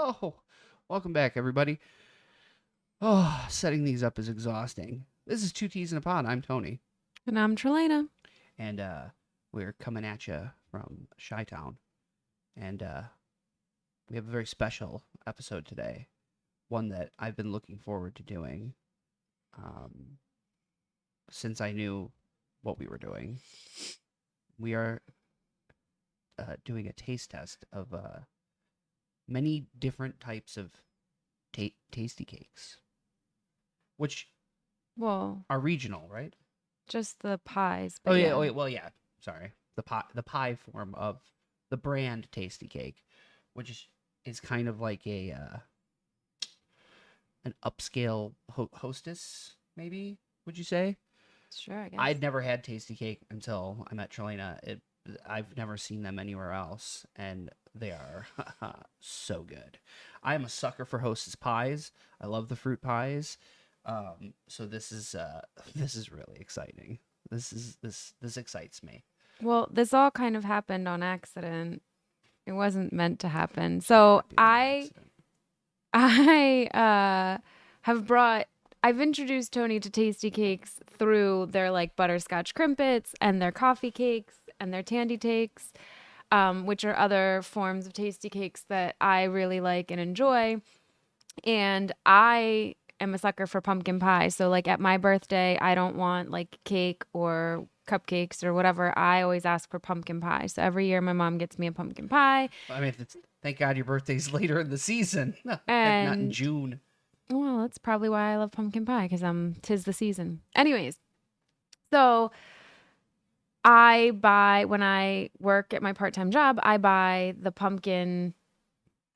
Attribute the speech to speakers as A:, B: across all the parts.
A: Oh, welcome back, everybody. Oh, setting these up is exhausting. This is Two Teas in a Pod. I'm Tony,
B: And I'm Tralana.
A: and we're coming at you from Chi-Town, and we have a very special episode today, one that I've been looking forward to doing um, since I knew what we were doing. We are doing a taste test of many different types of tasty cakes, which
B: Well,
A: are regional, right?
B: just the pies,
A: Oh
B: but
A: yeah.
B: yeah.
A: Oh yeah. Well, yeah. Sorry. The pie form of the brand TastyKake, which is kind of like a an upscale hostess, maybe. Would you say?
B: Sure, I guess.
A: I'd never had TastyKake until I met Trelena. I've never seen them anywhere else, and they are so good. I am a sucker for Hostess pies. I love the fruit pies. So this is this is really exciting. This excites me.
B: Well, this all kind of happened on accident. It wasn't meant to happen. So
A: Happy by
B: I
A: accident.
B: I have brought I've introduced Tony to Tasty Cakes through their like butterscotch crimpets and their coffee cakes and their tandy cakes, which are other forms of tasty cakes that I really like and enjoy. And I am a sucker for pumpkin pie. So like at my birthday, I don't want like cake or cupcakes or whatever. I always ask for pumpkin pie. So every year my mom gets me a pumpkin pie.
A: I mean, thank God your birthday's later in the season, not in
B: And
A: June.
B: well, that's probably why I love pumpkin pie because tis the season. Anyways, so I buy when I work at my part-time job, I buy the pumpkin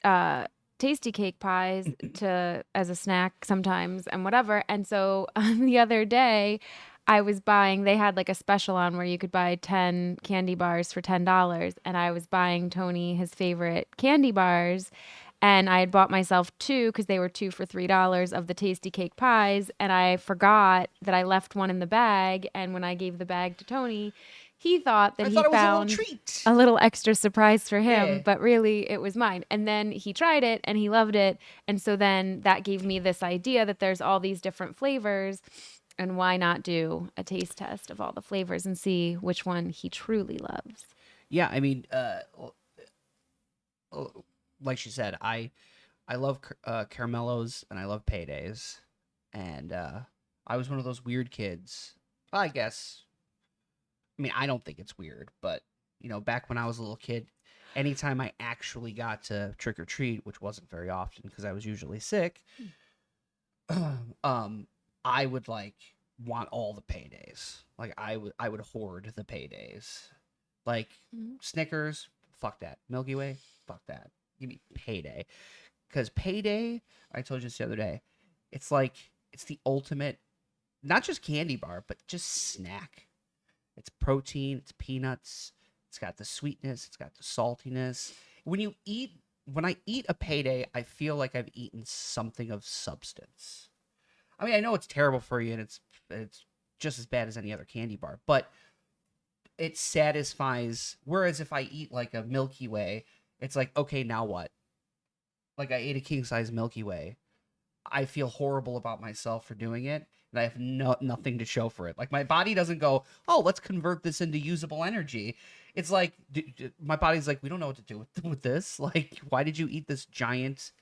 B: uh tasty cake pies to as a snack sometimes and whatever. And so the other day I was buying they had like a special on where you could buy 10 candy bars for $10 and I was buying Tony his favorite candy bars and I had bought myself two because they were two for $3 of the tasty cake pies and I forgot that I left one in the bag and when I gave the bag to Tony he thought that
A: I
B: he
A: thought it was a little
B: found
A: treat.
B: a little extra surprise for him,
A: Yeah.
B: but really it was mine. And then he tried it and he loved it. And so then that gave me this idea that there's all these different flavors. And why not do a taste test of all the flavors and see which one he truly loves?
A: Yeah, I mean, like she said, I love caramellos and I love paydays, and I was one of those weird kids. Well, I guess. I mean, I don't think it's weird, but back when I was a little kid, anytime I actually got to trick or treat, which wasn't very often because I was usually sick, um, I would like want all the paydays. Like I would hoard the paydays. Like
B: Mhm.
A: Snickers, fuck that. Milky Way, fuck that. Give me payday. Because payday, I told you this the other day, it's like it's the ultimate, not just candy bar, but just snack. It's protein, it's peanuts, it's got the sweetness, it's got the saltiness. When I eat a payday, I feel like I've eaten something of substance. I mean, I know it's terrible for you and it's just as bad as any other candy bar, but it satisfies. Whereas if I eat like a Milky Way, it's like, okay, now what? Like I ate a king size Milky Way. I feel horrible about myself for doing it, and I have nothing to show for it. Like my body doesn't go, "Oh, let's convert this into usable energy." It's like my body's like, "We don't know what to do with this. Like, why did you eat this giant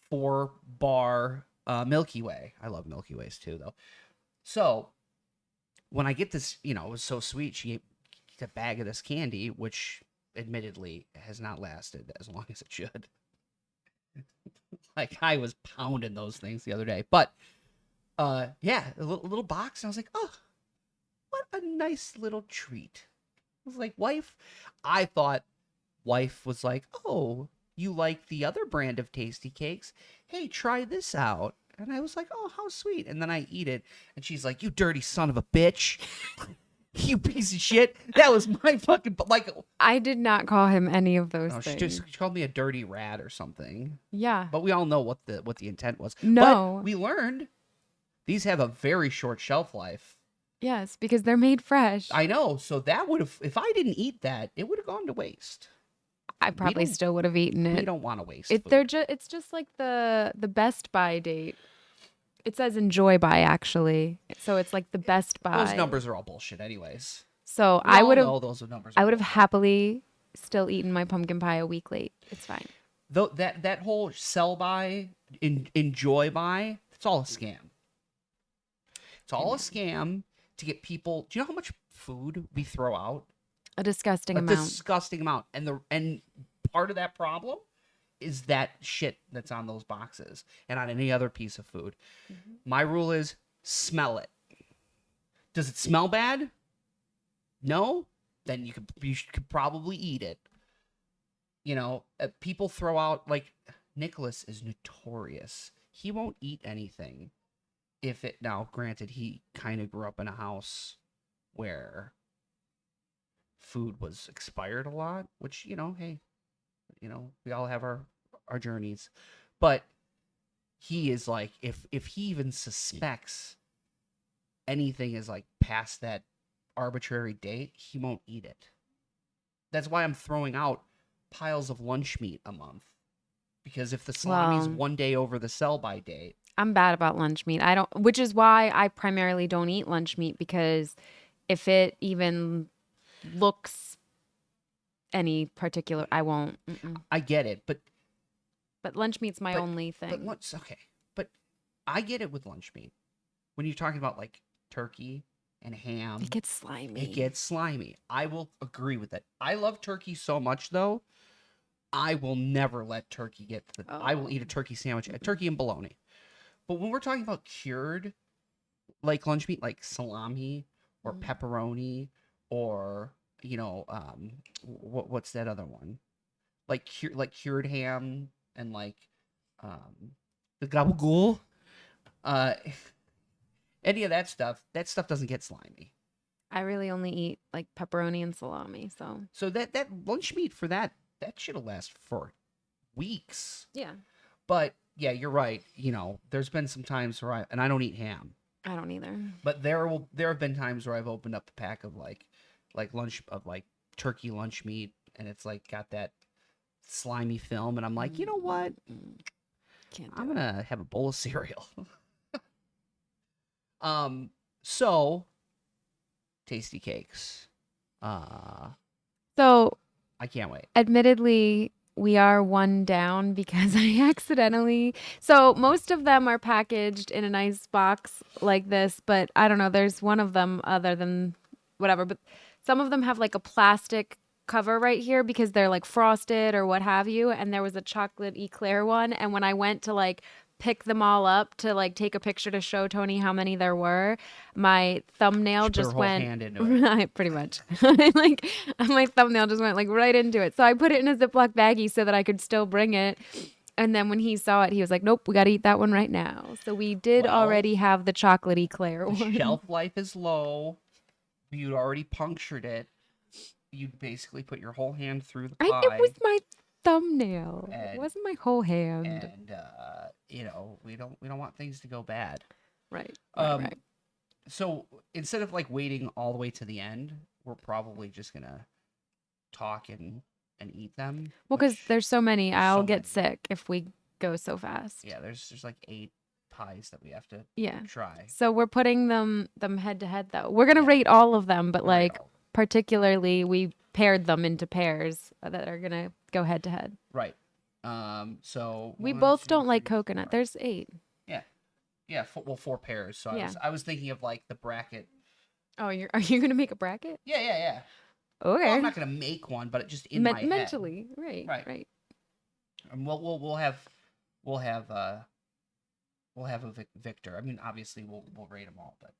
A: 4 bar Milky Way?" I love Milky Ways too, though. So when I get this, it was so sweet. She ate a bag of this candy, which admittedly has not lasted as long as it should. Like I was pounding those things the other day, but yeah, a little box, and I was like, oh, what a nice little treat. I was like, wife. I thought wife was like, oh, you like the other brand of tasty cakes? Hey, try this out. And I was like, oh, how sweet. And then I eat it, and she's like, you dirty son of a bitch. You piece of shit. That was my fucking, like,
B: I did not call him any of those
A: no,
B: things.
A: she called me a dirty rat or something.
B: Yeah.
A: But we all know what the intent was. But
B: No.
A: we learned these have a very short shelf life.
B: Yes, because they're made fresh.
A: I know. So that would have, if I didn't eat that, it would have gone to waste.
B: I probably still would have eaten it.
A: We don't want to waste food.
B: It's just like the Best Buy date. It says enjoy buy actually, so it's like the Best Buy.
A: Those numbers are all bullshit, anyways.
B: So
A: I would have. Those numbers.
B: I would have happily still eaten my pumpkin pie a week late. It's fine.
A: Though that whole sell by, enjoy buy, it's all a scam. It's all a scam to get people. Do you know how much food we throw out?
B: A disgusting amount.
A: Disgusting amount. And part of that problem is that shit that's on those boxes and on any other piece of food. Mm-hmm. My rule is smell it. Does it smell bad? No? Then you could probably eat it. You know, people throw out, like, Nicholas is notorious. He won't eat anything if it, now granted, he kind of grew up in a house where food was expired a lot, which, you know, hey, you know, we all have our journeys. But he is like, if he even suspects anything is like past that arbitrary date, he won't eat it. That's why I'm throwing out piles of lunch meat a month. Because if the salami's one day over the sell-by date.
B: I'm bad about lunch meat. Which is why I primarily don't eat lunch meat, because if it even looks any particular, I won't.
A: I get it, but
B: lunch meat's my only thing.
A: But I get it with lunch meat. When you're talking about like turkey and ham,
B: it gets slimy.
A: I will agree with it. I love turkey so much, though. I will never let turkey get to the. I will eat a turkey sandwich, a turkey and bologna. But when we're talking about cured, like lunch meat, like salami or pepperoni, or you know, what's that other one? Like cured ham and like the gabagool, any of that stuff doesn't get slimy.
B: I really only eat like pepperoni and salami,
A: so that lunch meat for that shit'll last for weeks.
B: Yeah.
A: But yeah, you're right. You know, there's been some times where I don't eat ham.
B: I don't either.
A: But there have been times where I've opened up a pack of like turkey lunch meat, and it's like got that slimy film, and I'm like, you know what? I'm gonna have a bowl of cereal. So TastyKakes.
B: So
A: I can't wait.
B: Admittedly, we are one down because I accidentally. So most of them are packaged in a nice box like this, but I don't know. There's one of them other than whatever, but some of them have like a plastic cover right here because they're like frosted or what have you. And there was a chocolate eclair one. And when I went to like pick them all up to like take a picture to show Tony how many there were, my thumbnail just went
A: hand into it.
B: Pretty much. Like my thumbnail just went like right into it. So I put it in a Ziploc baggie so that I could still bring it. And then when he saw it, he was like, "Nope, we got to eat that one right now." So we did already have the chocolate eclair one.
A: Shelf life is low. You'd already punctured it. You'd basically put your whole hand through the pie.
B: It was my thumbnail. It wasn't my whole hand.
A: And you know, we don't want things to go bad.
B: Right.
A: Right. So instead of like waiting all the way to the end, we're probably just gonna talk and eat them.
B: Well, because there's so many, I'll get sick if we go so fast.
A: Yeah, there's like 8 pies that we have to try.
B: So we're putting them head to head though. We're gonna rate all of them, but like particularly we paired them into pairs that are gonna go head to head.
A: Right. So
B: we both don't like coconut. There's 8.
A: Yeah. 4 pairs. So I was thinking of like the bracket.
B: Oh, are you gonna make a bracket?
A: Yeah.
B: Okay.
A: Well, I'm not gonna make one, but just in my head.
B: Mentally, right.
A: And we'll have a victor. I mean, obviously we'll rate them all, but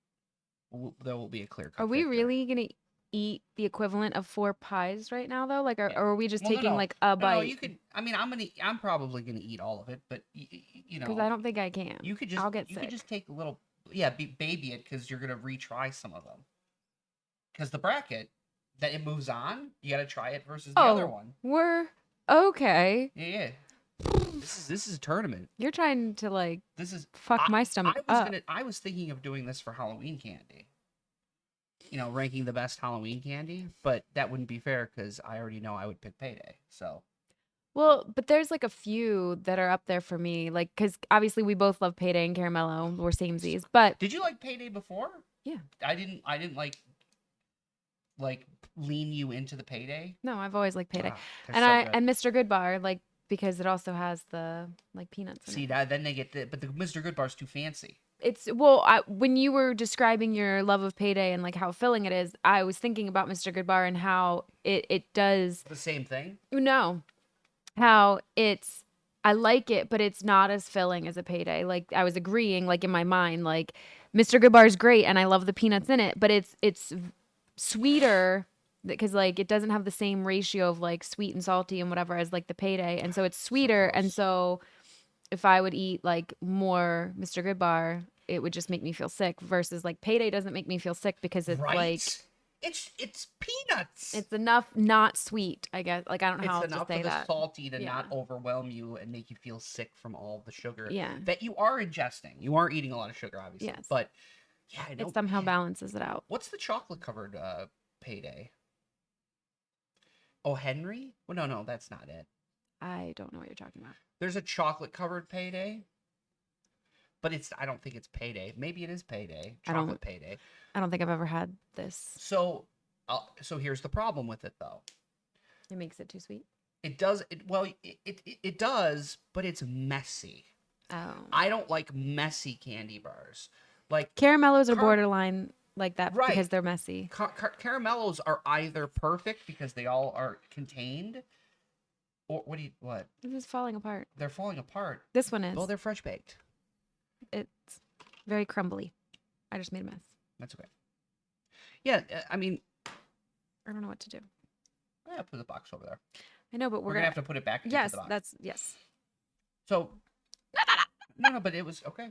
A: there will be a clear cut.
B: Are we really gonna eat the equivalent of 4 pies right now though? Like, or are we just taking like a bite?
A: No, you could. I mean, I'm probably gonna eat all of it, but you know,
B: because I don't think I can.
A: You could just.
B: I'll get sick.
A: You could just take a little. Yeah, baby it, because you're gonna retry some of them. Because the bracket that it moves on, you gotta try it versus the other one.
B: We're okay.
A: Yeah. This is a tournament.
B: You're trying to like fuck my stomach up.
A: I was thinking of doing this for Halloween candy. You know, ranking the best Halloween candy, but that wouldn't be fair because I already know I would pick Payday. So
B: Well, but there's like a few that are up there for me, like because obviously we both love Payday and Caramello. We're samesies, but
A: Did you like Payday before?
B: yeah,
A: I didn't like lean you into the Payday.
B: no, I've always liked Payday,
A: Ah, they're
B: and
A: so
B: I
A: good.
B: and Mr. Goodbar like because it also has the like peanuts in
A: See
B: it.
A: that then they get but the Mr. Goodbar's too fancy.
B: It's well, when you were describing your love of Payday and like how filling it is, I was thinking about Mr. Goodbar and how it does
A: The same thing.
B: no how it's I like it, but it's not as filling as a Payday. Like I was agreeing, like in my mind, like Mr. Goodbar is great and I love the peanuts in it, but it's sweeter because like it doesn't have the same ratio of like sweet and salty and whatever as like the Payday, and so it's sweeter, and
A: gross.
B: so if I would eat like more Mr. Goodbar, it would just make me feel sick. Versus like Payday doesn't make me feel sick because it's like
A: Right? It's peanuts.
B: it's enough not sweet, I guess. Like I don't know
A: It's
B: how else to
A: enough for
B: say
A: the
B: that.
A: salty to
B: Yeah.
A: not overwhelm you and make you feel sick from all the sugar
B: Yeah.
A: that you are ingesting. You are eating a lot of sugar, obviously.
B: Yes.
A: But yeah, I know.
B: It somehow
A: man.
B: balances it out.
A: What's the chocolate covered Payday? Oh, Henry? Well, no, that's not it.
B: I don't know what you're talking about.
A: There's a chocolate covered Payday, but I don't think it's Payday. Maybe it is Payday. Chocolate Payday.
B: I don't think I've ever had this.
A: So here's the problem with it though.
B: It makes it too sweet.
A: It does it does, but it's messy.
B: Oh.
A: I don't like messy candy bars. Like
B: Caramellos are borderline like that
A: Right.
B: because they're messy.
A: Caramellos are either perfect because they all are contained, or what?
B: This is falling apart.
A: They're falling apart.
B: This one is.
A: Well, they're fresh baked.
B: It's very crumbly. I just made a mess.
A: That's okay. Yeah, I mean,
B: I don't know what to do.
A: I put the box over there.
B: I know, but
A: We're gonna have to put it back into
B: Yes,
A: the box.
B: that's yes.
A: So no, but it was okay.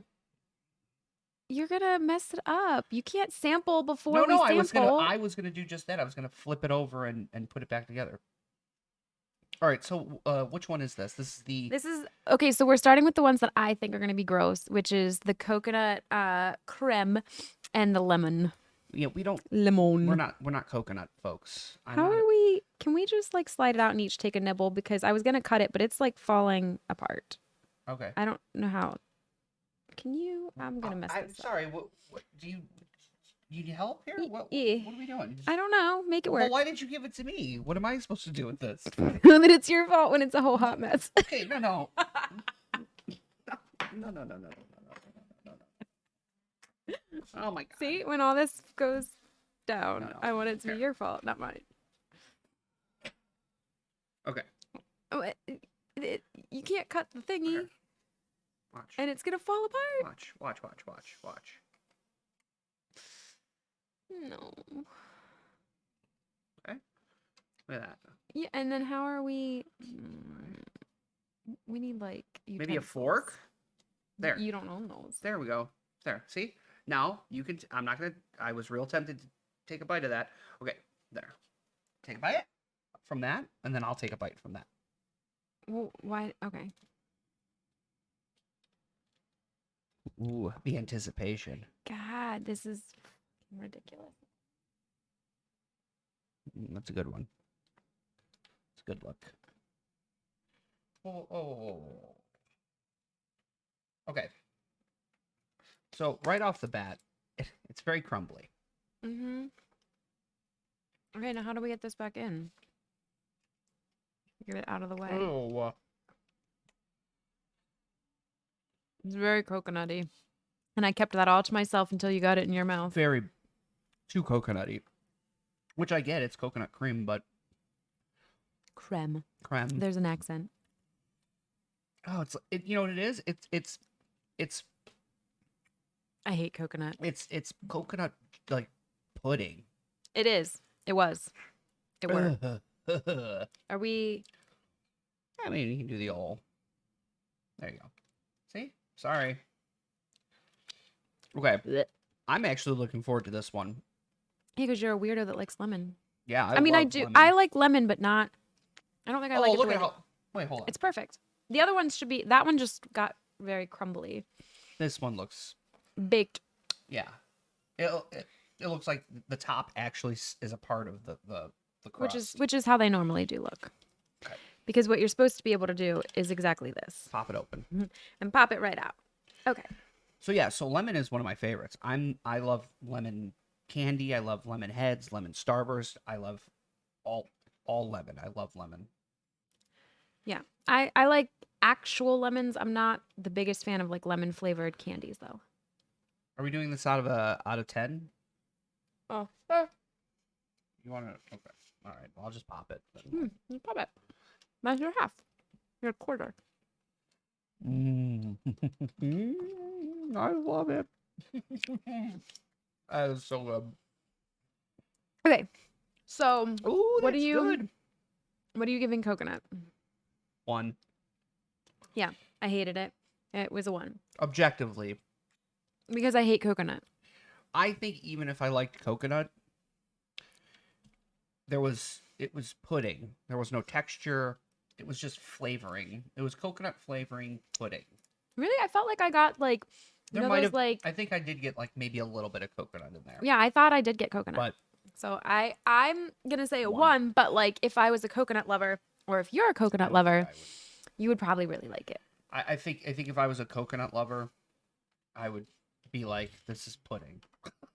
B: You're gonna mess it up. You can't sample before
A: No,
B: we sample.
A: I was gonna do just that. I was gonna flip it over and put it back together. All right, so which one is this? This is
B: okay. So we're starting with the ones that I think are gonna be gross, which is the coconut creme and the lemon.
A: Yeah, we don't.
B: Lemon.
A: We're not coconut folks.
B: How are we? Can we just like slide it out and each take a nibble? Because I was gonna cut it, but it's like falling apart.
A: Okay.
B: I don't know how. Can you? I'm gonna mess this up.
A: Sorry. What do you need help here? What are we doing?
B: I don't know. Make it work.
A: Well, why did you give it to me? What am I supposed to do with this?
B: That it's your fault when it's a whole hot mess.
A: Okay, no. No. Oh my god.
B: See, when all this goes down,
A: No.
B: I want it to be your fault, not mine.
A: Okay.
B: Oh, you can't cut the thingy,
A: Okay. Watch.
B: and it's gonna fall apart.
A: Watch.
B: No.
A: Okay. Look at that.
B: Yeah, and then how are we? We need like
A: Maybe a
B: utensils.
A: fork? There.
B: You don't own those.
A: There we go. There. See? Now you can. I'm not gonna. I was real tempted to take a bite of that. Okay. There. Take a bite from that, and then I'll take a bite from that.
B: Well, why? Okay.
A: Ooh, the anticipation.
B: God, this is ridiculous.
A: That's a good one. It's a good look. Oh. Okay. So right off the bat, it's very crumbly.
B: Mm-hmm. Okay, now how do we get this back in? Get it out of the way.
A: Oh.
B: It's very coconutty. And I kept that all to myself until you got it in your mouth.
A: Very too coconutty. Which I get, it's coconut cream, but
B: Creme.
A: creme.
B: There's an accent.
A: Oh, you know what it is? It's
B: I hate coconut.
A: it's coconut like pudding.
B: It is. It was. It were. Are we?
A: I mean, you can do the old. There you go. See? Sorry. Okay.
B: Blech.
A: I'm actually looking forward to this one.
B: Hey, because you're a weirdo that likes lemon.
A: Yeah,
B: I mean, I
A: love
B: do.
A: lemon.
B: I like lemon, but not. I don't think I like it.
A: Look
B: the
A: at
B: way
A: how. Wait, hold on.
B: It's perfect. The other ones should be. That one just got very crumbly.
A: This one looks.
B: Baked.
A: Yeah. It looks like the top actually is a part of the crust.
B: Which is how they normally do look.
A: Okay.
B: because what you're supposed to be able to do is exactly this.
A: Pop it open.
B: And pop it right out. Okay.
A: So yeah, so lemon is one of my favorites. I love lemon candy. I love lemon heads, lemon starburst. I love all lemon. I love lemon.
B: Yeah. I like actual lemons. I'm not the biggest fan of like lemon flavored candies though.
A: Are we doing this out of 10?
B: Oh.
A: You want to? Okay. All right. Well, I'll just pop it.
B: You pop it. That's your half. Your quarter.
A: I love it. That is so good.
B: Okay. So
A: Ooh,
B: what
A: that's good.
B: What are you giving coconut?
A: 1.
B: Yeah, I hated it. It was a 1.
A: Objectively,
B: Because I hate coconut.
A: I think even if I liked coconut, it was pudding. There was no texture. It was just flavoring. It was coconut flavoring pudding.
B: Really? I felt like I got like
A: There
B: those
A: might have
B: like
A: I think I did get like maybe a little bit of coconut in there.
B: yeah, I thought I did get coconut.
A: But
B: So I'm gonna say a
A: 1.
B: 1, but like if I was a coconut lover or if you're a coconut lover, you would probably really like it.
A: I think if I was a coconut lover, I would be like, this is pudding.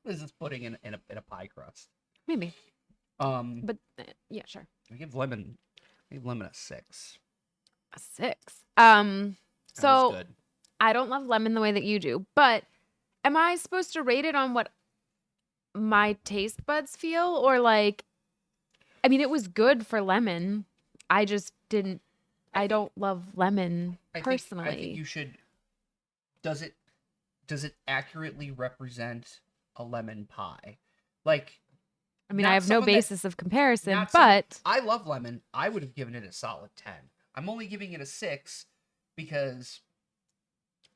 A: This is pudding in a pie crust.
B: Maybe.
A: But
B: Yeah, sure.
A: I give lemon a 6.
B: A 6.
A: That was
B: So
A: good.
B: I don't love lemon the way that you do, but am I supposed to rate it on what my taste buds feel or like I mean it was good for lemon. I just didn't I don't love lemon personally.
A: I think you should. Does it accurately represent a lemon pie? Like,
B: I mean,
A: not
B: I have no
A: someone that-
B: basis of comparison,
A: not someone-
B: but
A: I love lemon. I would have given it a solid 10. I'm only giving it a 6 because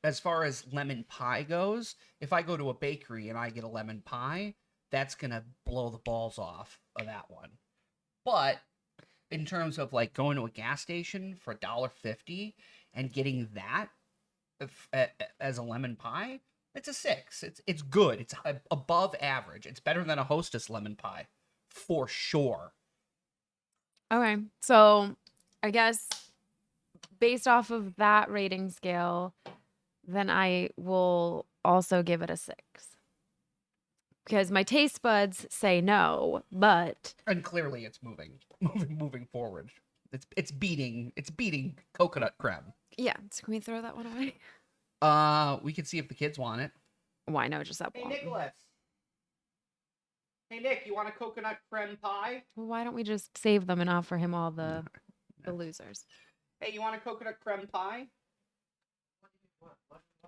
A: as far as lemon pie goes, if I go to a bakery and I get a lemon pie, that's going to blow the balls off of that one. But in terms of like going to a gas station for $1.50 and getting that as a lemon pie, it's a 6. It's good. It's above average. It's better than a Hostess lemon pie, for sure.
B: okay. So I guess based off of that rating scale, then I will also give it a 6. Because my taste buds say no, but
A: And clearly, it's moving forward. It's beating coconut creme.
B: yeah. So can we throw that one away?
A: We can see if the kids want it.
B: Why no? Just that
A: Hey,
B: one.
A: Nicholas. Hey, Nick, you want a coconut creme pie?
B: Well, why don't we just save them and offer him all the losers?
A: Hey, you want a coconut creme pie?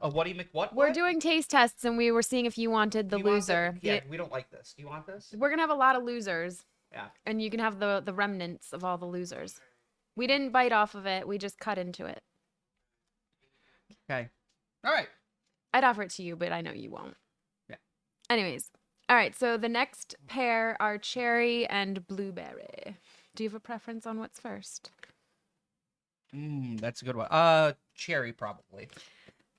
A: Oh, what do you make? What?
B: We're doing taste tests and we were seeing if you wanted the
A: Do you want
B: loser.
A: yeah, we don't like this. Do you want this?
B: We're gonna have a lot of losers.
A: Yeah.
B: And you can have the remnants of all the losers. We didn't bite off of it. We just cut into it.
A: Okay. All right.
B: I'd offer it to you, but I know you won't.
A: Yeah.
B: Anyways. All right. So the next pair are cherry and blueberry. Do you have a preference on what's first?
A: That's a good one. Cherry probably.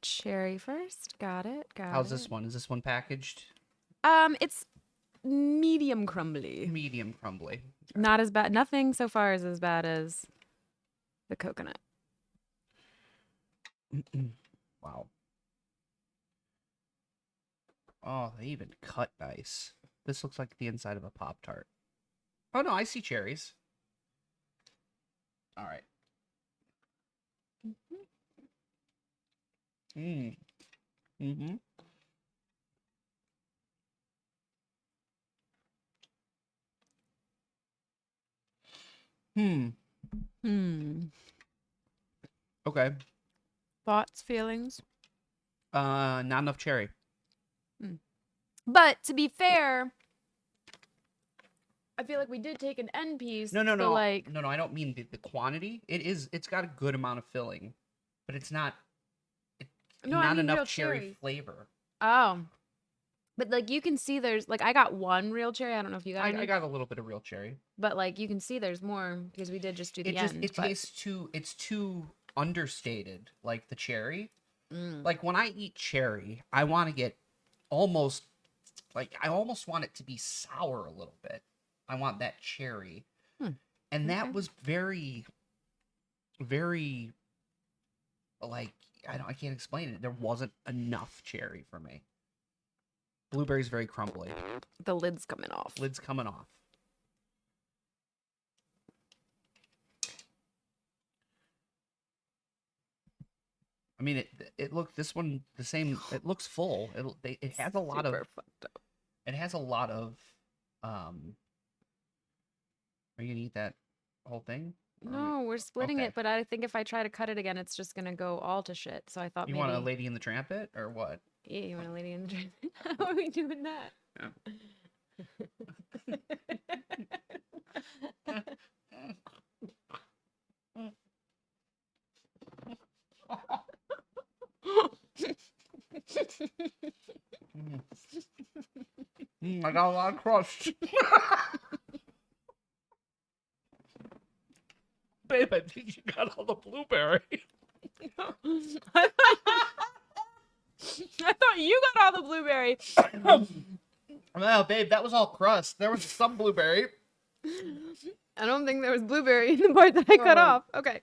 B: Cherry first. Got it.
A: How's this one? Is this one packaged?
B: It's medium crumbly.
A: Medium crumbly.
B: Not as bad. Nothing so far is as bad as the coconut.
A: Wow. Oh, they even cut nice. This looks like the inside of a Pop-Tart. Oh, no, I see cherries. All right. Mm-hmm. Okay.
B: Thoughts, feelings?
A: Not enough cherry.
B: But to be fair, I feel like we did take an end piece.
A: No.
B: So like,
A: No, I don't mean the quantity. It's got a good amount of filling, but it's not
B: No, I
A: not
B: mean real
A: enough cherry
B: cherry.
A: flavor.
B: Oh. But like you can see there's like I got one real cherry. I don't know if you got any.
A: I got a little bit of real cherry.
B: But like you can see there's more because we did just do the end.
A: It tastes too understated, like the cherry.
B: Mm.
A: Like when I eat cherry, I want to get almost like I almost want it to be sour a little bit. I want that cherry. And that was very very like I can't explain it. There wasn't enough cherry for me. Blueberry's very crumbly.
B: The lid's coming off.
A: Lid's coming off. I mean, it looked this one the same. It looks full. It has a lot of.
B: Fucked up.
A: It has a lot of. Are you gonna eat that whole thing?
B: No, we're splitting
A: okay.
B: it, but I think if I try to cut it again, it's just gonna go all to shit. So I thought
A: You
B: maybe.
A: want a Lady in the Tramp it or what?
B: Yeah, you want a lady in the dress? How are we doing that?
A: I got a lot of crust. Babe, I think you got all the blueberry.
B: I thought you got all the blueberry.
A: Well, babe, that was all crust. There was some blueberry.
B: I don't think there was blueberry in the part that I cut off. Okay.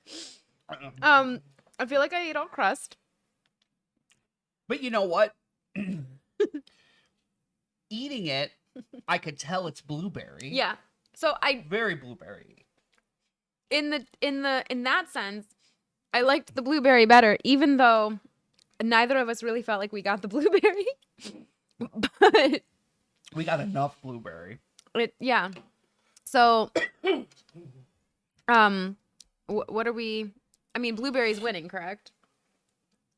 B: I feel like I ate all crust.
A: But you know what? Eating it, I could tell it's blueberry.
B: Yeah. So
A: very blueberry.
B: In that sense, I liked the blueberry better, even though neither of us really felt like we got the blueberry. But
A: we got enough blueberry.
B: Yeah. So what are we? I mean, blueberry's winning, correct?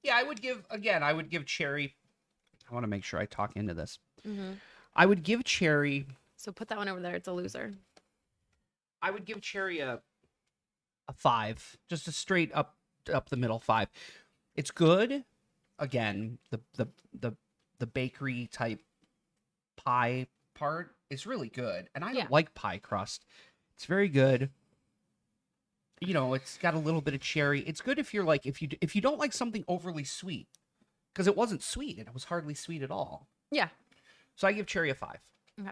A: Yeah, I would give cherry. I want to make sure I talk into this.
B: Mm-hmm.
A: I would give cherry.
B: So put that one over there. It's a loser.
A: I would give cherry a 5, just a straight up the middle 5. It's good. Again, the bakery type pie part is really good, and I don't like pie crust. It's very good. You know, it's got a little bit of cherry. It's good if you're like if you don't like something overly sweet, because it wasn't sweet and it was hardly sweet at all.
B: Yeah.
A: So I give cherry a 5.
B: Okay.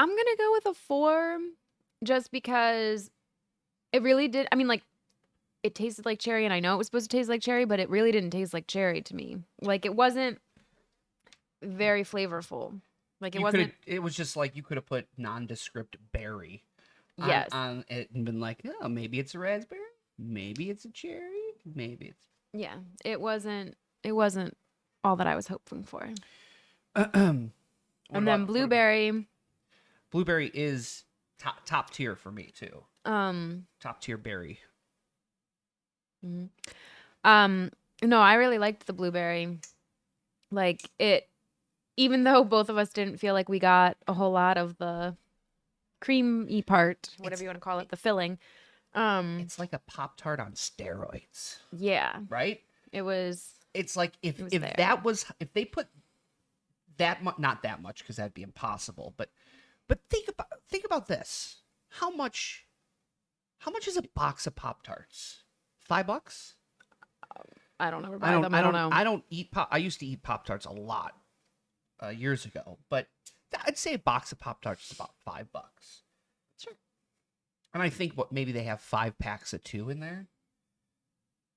B: I'm gonna go with a 4, just because it really did. I mean, like, it tasted like cherry, and I know it was supposed to taste like cherry, but it really didn't taste like cherry to me. Like, it wasn't very flavorful. Like, it wasn't.
A: It was just like you could have put nondescript berry on it and been like, oh, maybe it's a raspberry, maybe it's a cherry, maybe it's.
B: Yeah, it wasn't all that I was hoping for. And then blueberry.
A: Blueberry is top tier for me too. Top tier berry.
B: Mm-hmm. No, I really liked the blueberry. Like, it, even though both of us didn't feel like we got a whole lot of the creamy part, whatever you want to call it, the filling.
A: It's like a Pop-Tart on steroids.
B: Yeah.
A: Right?
B: It was.
A: It's like if they put that much, not that much because that'd be impossible, but think about this. How much is a box of Pop-Tarts? $5?
B: I don't ever buy them. I don't know.
A: I don't eat I used to eat Pop-Tarts a lot years ago, but I'd say a box of Pop-Tarts is about $5.
B: Sure.
A: And I think maybe they have 5 packs of 2 in there.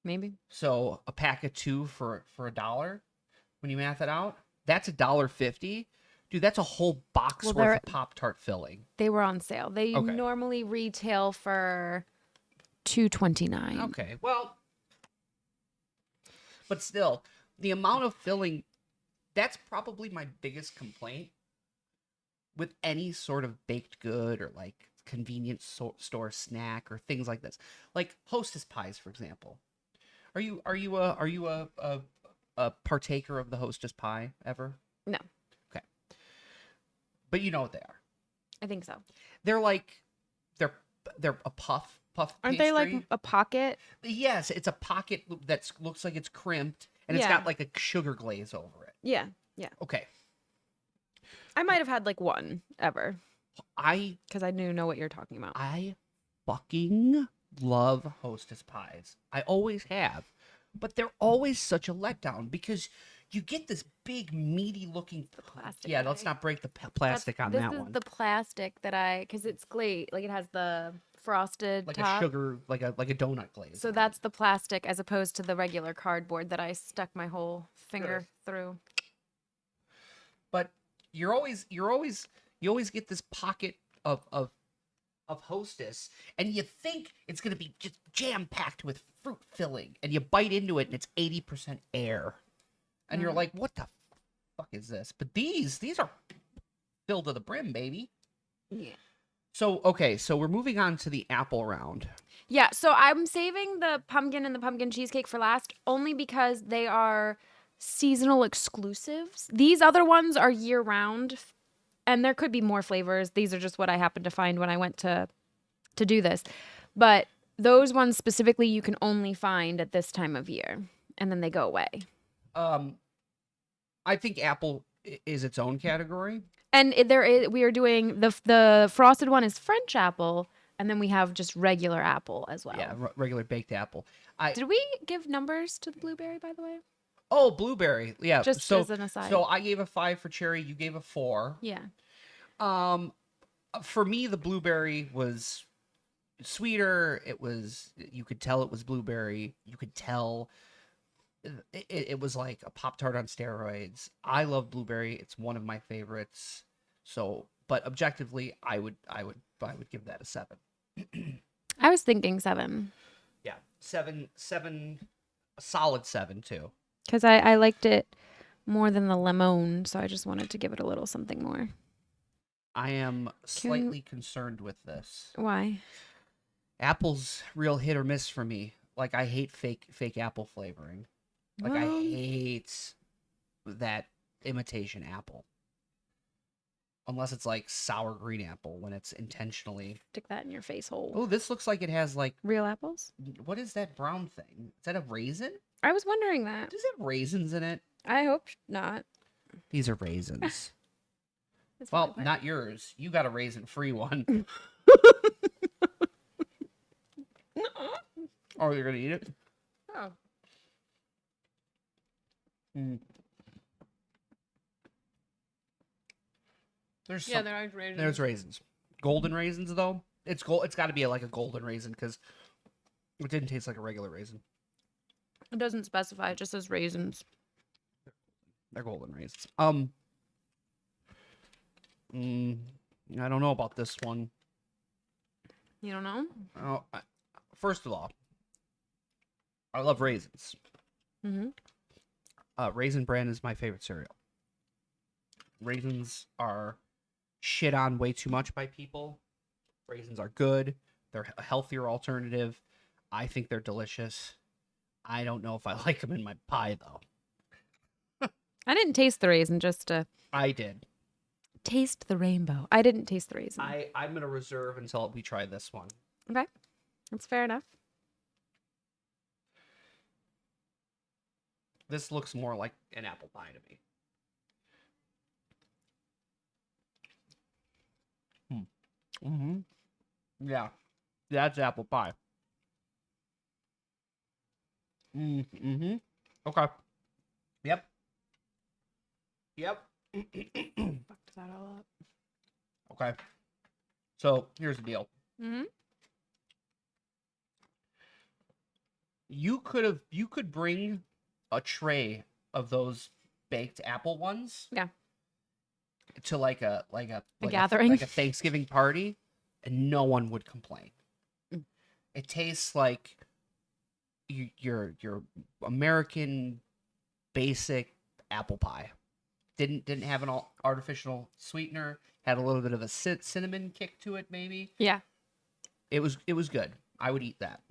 B: Maybe.
A: So a pack of 2 for $1. When you math it out, that's $1.50. Dude, that's a whole box worth of Pop-Tart filling.
B: They were on sale. They normally retail for $2.29.
A: Okay, well, but still, the amount of filling, that's probably my biggest complaint with any sort of baked good or like convenience store snack or things like this. Like Hostess pies, for example. Are you a partaker of the Hostess pie ever?
B: No.
A: Okay. But you know what they are.
B: I think so.
A: They're a puff
B: Aren't
A: pastry.
B: they like a pocket?
A: Yes, it's a pocket that looks like it's crimped and it's got like a sugar glaze over it.
B: Yeah. Yeah.
A: Okay.
B: I might have had like one ever.
A: Because
B: I do know what you're talking about.
A: I fucking love Hostess pies. I always have. But they're always such a letdown because you get this big, meaty looking
B: plastic.
A: Yeah, let's not break the plastic on that one.
B: This is the plastic that because it's glazed, like it has the frosted
A: like
B: top.
A: a sugar, like a donut glaze.
B: So that's the plastic as opposed to the regular cardboard that I stuck my whole finger through.
A: But you always get this pocket of Hostess, and you think it's gonna be just jam packed with fruit filling, and you bite into it, and it's 80% air, and you're like, what the fuck is this? But these are filled to the brim, baby.
B: Yeah.
A: So okay, so we're moving on to the apple round.
B: Yeah, so I'm saving the pumpkin and the pumpkin cheesecake for last only because they are seasonal exclusives. These other ones are year round, and there could be more flavors. These are just what I happened to find when I went to do this. But those ones specifically you can only find at this time of year, and then they go away.
A: I think apple is its own category.
B: And we are doing the frosted one is French apple, and then we have just regular apple as well.
A: Yeah, regular baked apple.
B: Did we give numbers to the blueberry, by the way?
A: Oh, blueberry. Yeah.
B: Just as an aside.
A: So I gave a 5 for cherry. You gave a 4.
B: Yeah.
A: For me, the blueberry was sweeter. You could tell it was blueberry. You could tell it was like a Pop-Tart on steroids. I love blueberry. It's one of my favorites. So, but objectively, I would give that a 7.
B: I was thinking 7.
A: Yeah, 7, a solid 7 too.
B: Because I liked it more than the lemon, so I just wanted to give it a little something more.
A: I am slightly concerned with this.
B: Why?
A: Apple's real hit or miss for me. Like, I hate fake apple flavoring. Like, I hate that imitation apple. Unless it's like sour green apple when it's intentionally.
B: Stick that in your face hole.
A: Oh, this looks like it has like
B: real apples.
A: What is that brown thing? Is that a raisin?
B: I was wondering that.
A: Does it have raisins in it?
B: I hope not.
A: These are raisins. Well, not yours. You got a raisin-free one. Oh, you're gonna eat it?
B: Oh.
A: There's raisins. Golden raisins, though. It's got to be like a golden raisin because it didn't taste like a regular raisin.
B: It doesn't specify. It just says raisins.
A: They're golden raisins. I don't know about this one.
B: You don't know?
A: Oh, first of all, I love raisins.
B: Mm-hmm.
A: Raisin Bran is my favorite cereal. Raisins are shit on way too much by people. Raisins are good. They're a healthier alternative. I think they're delicious. I don't know if I like them in my pie, though.
B: I didn't taste the raisin, just
A: I did.
B: Taste the rainbow. I didn't taste the raisin.
A: I'm going to reserve until we try this one.
B: Okay. That's fair enough.
A: This looks more like an apple pie to me. Mm-hmm. Yeah. That's apple pie. Mm-hmm. Okay. Yep.
B: Fucked that all up.
A: Okay. So here's the deal.
B: Mm-hmm.
A: You could bring a tray of those baked apple ones.
B: Yeah.
A: To like a
B: gathering,
A: like a Thanksgiving party, and no one would complain.
B: Mm.
A: It tastes like your American basic apple pie. Didn't have an artificial sweetener. Had a little bit of a cinnamon kick to it, maybe.
B: Yeah.
A: It was good. I would eat that.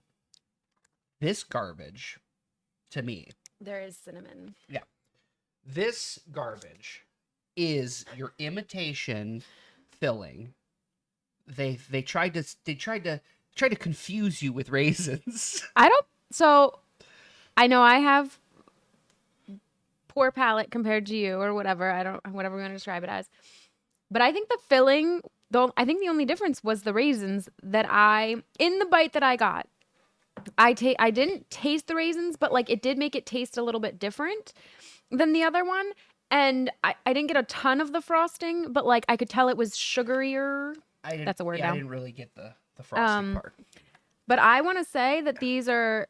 A: This garbage, to me.
B: There is cinnamon.
A: Yeah. This garbage is your imitation filling. They tried to confuse you with raisins.
B: So I know I have poor palate compared to you or whatever. Whatever we want to describe it as. But I think the filling, though, I think the only difference was the raisins in the bite that I got. I didn't taste the raisins, but like it did make it taste a little bit different than the other one. And I didn't get a ton of the frosting, but like I could tell it was sugarier. That's a word now.
A: I didn't really get the the frosting part.
B: But I want to say that these are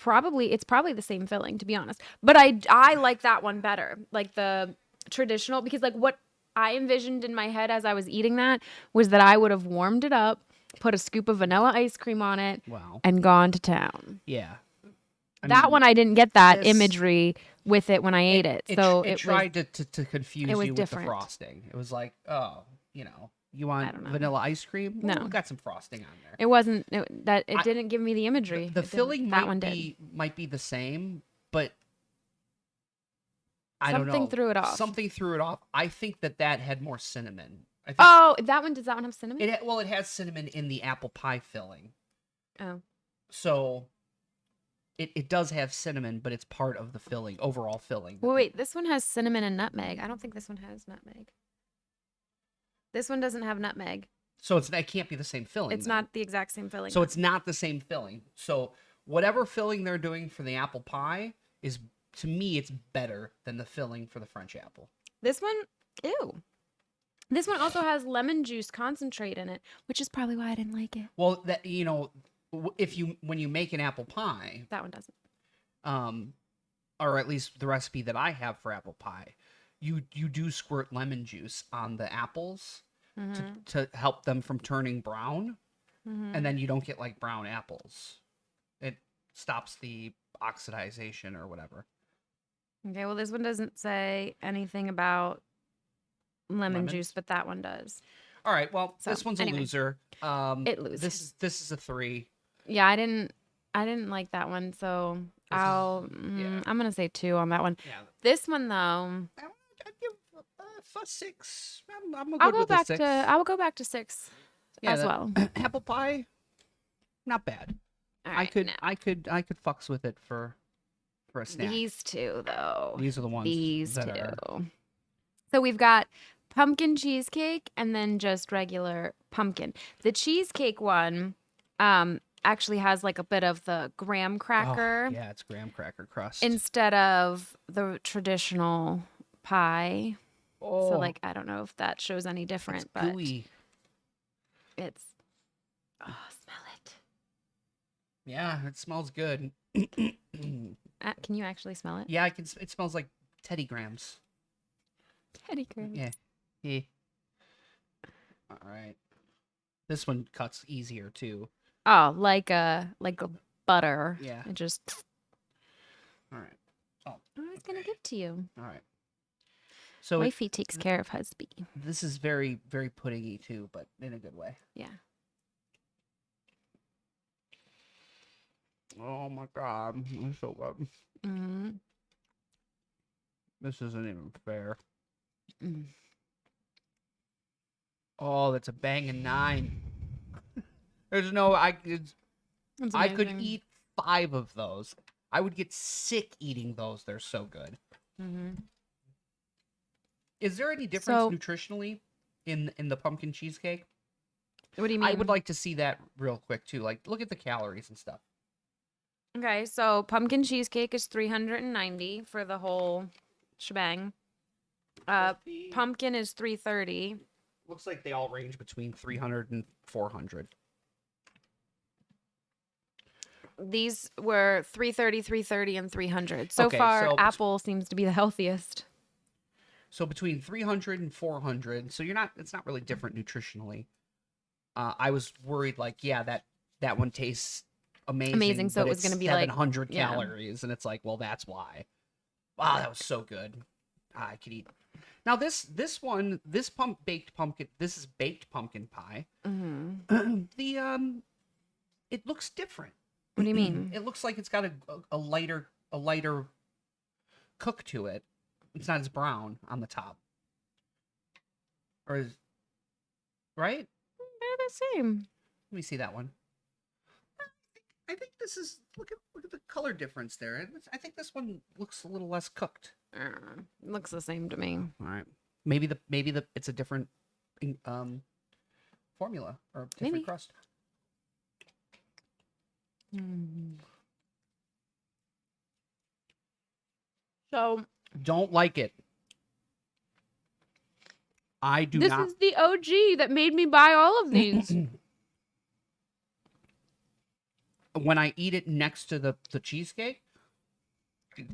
B: it's probably the same filling, to be honest. But I like that one better, like the traditional, because like what I envisioned in my head as I was eating that was that I would have warmed it up, put a scoop of vanilla ice cream on it,
A: Wow.
B: and gone to town.
A: Yeah.
B: That one I didn't get that
A: this-
B: imagery with it when I ate it. So
A: it tried to confuse
B: it was
A: you
B: different.
A: with the frosting. It was like, oh, you know, you want
B: don't know.
A: vanilla ice cream? Well,
B: No.
A: we got some frosting on there.
B: It wasn't it didn't give me the imagery.
A: The filling
B: that one
A: might be the same, but I don't know.
B: Something threw it off.
A: Something threw it off. I think that had more cinnamon. I think
B: Oh, does that one have cinnamon?
A: it has cinnamon in the apple pie filling.
B: Oh.
A: So it does have cinnamon, but it's part of the filling, overall filling.
B: Well, wait, this one has cinnamon and nutmeg. I don't think this one has nutmeg. This one doesn't have nutmeg.
A: So it can't be the same filling.
B: It's not the exact same filling.
A: So it's not the same filling. So whatever filling they're doing for the apple pie is, to me, it's better than the filling for the French apple.
B: This one, ew. This one also has lemon juice concentrate in it, which is probably why I didn't like it.
A: Well, that, you know, when you make an apple pie,
B: That one doesn't.
A: Or at least the recipe that I have for apple pie, you do squirt lemon juice on the apples to help them from turning brown, and then you don't get like brown apples. It stops the oxidization or whatever.
B: Okay, well, this one doesn't say anything about lemon juice, but that one does.
A: All right, well, this one's a loser.
B: It loses.
A: This is a 3.
B: Yeah, I didn't like that one, so I'm gonna say 2 on that one.
A: Yeah.
B: This one though,
A: I'd give a 6. I'm
B: I'll
A: good
B: go
A: with
B: back
A: a 6.
B: to I will go back to 6 as well.
A: Apple pie, not bad.
B: All
A: I
B: right,
A: could
B: now,
A: I could fucks with it for a snack.
B: these two though.
A: These are the ones.
B: These
A: that
B: two.
A: Are...
B: So we've got pumpkin cheesecake and then just regular pumpkin. The cheesecake one actually has like a bit of the graham cracker.
A: Oh, yeah, it's graham cracker crust
B: instead of the traditional pie.
A: Oh,
B: So like I don't know if that shows any different,
A: it's
B: but
A: gooey.
B: it's smell it.
A: Yeah, it smells good.
B: Can you actually smell it?
A: Yeah, I can. It smells like Teddy Grahams.
B: Teddy Grahams.
A: Yeah. Yeah. All right. This one cuts easier too.
B: Oh, like a butter.
A: Yeah.
B: It just.
A: All right. Oh,
B: I was gonna give to you.
A: all right. So
B: Wifey takes care of husband.
A: this is very, very puddingy too, but in a good way.
B: Yeah.
A: Oh my god, it's so good.
B: Mm-hmm.
A: This isn't even fair.
B: Mm.
A: Oh, that's a banging 9. There's no I could eat 5 of those. I would get sick eating those. They're so good.
B: Mm-hmm.
A: Is there any difference nutritionally in the pumpkin cheesecake?
B: What do you mean?
A: I would like to see that real quick too. Like, look at the calories and stuff.
B: Okay, so pumpkin cheesecake is 390 for the whole shebang. Pumpkin is 330.
A: Looks like they all range between 300 and 400.
B: These were 330, 330, and 300. So
A: Okay,
B: far,
A: so-
B: apple seems to be the healthiest.
A: So between 300 and 400. So it's not really different nutritionally. I was worried like, yeah, that one tastes amazing.
B: So
A: but
B: it was
A: it's
B: going to be like
A: 700
B: yeah.
A: calories, and it's like, well, that's why. Wow, that was so good. I could eat. Now this baked pumpkin. This is baked pumpkin pie.
B: Mm-hmm.
A: It looks different.
B: What do you mean?
A: It looks like it's got a lighter cook to it. It's not as brown on the top. Or is right?
B: They're the same.
A: Let me see that one. I think this is look at the color difference there. I think this one looks a little less cooked.
B: Looks the same to me.
A: All right. Maybe it's a different formula or different
B: Maybe.
A: crust.
B: So
A: Don't like it. I do
B: this
A: not.
B: is the OG that made me buy all of these.
A: when I eat it next to the cheesecake,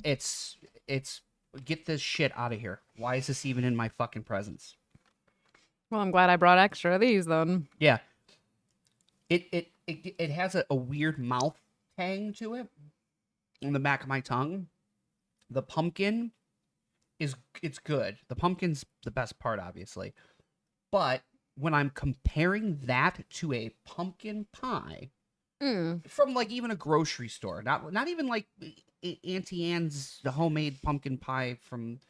A: it's get this shit out of here. Why is this even in my fucking presence?
B: Well, I'm glad I brought extra of these then.
A: Yeah. It has a weird mouth tang to it on the back of my tongue. The pumpkin it's good. The pumpkin's the best part, obviously. But when I'm comparing that to a pumpkin pie from like even a grocery store, not even like Auntie Anne's the homemade pumpkin pie from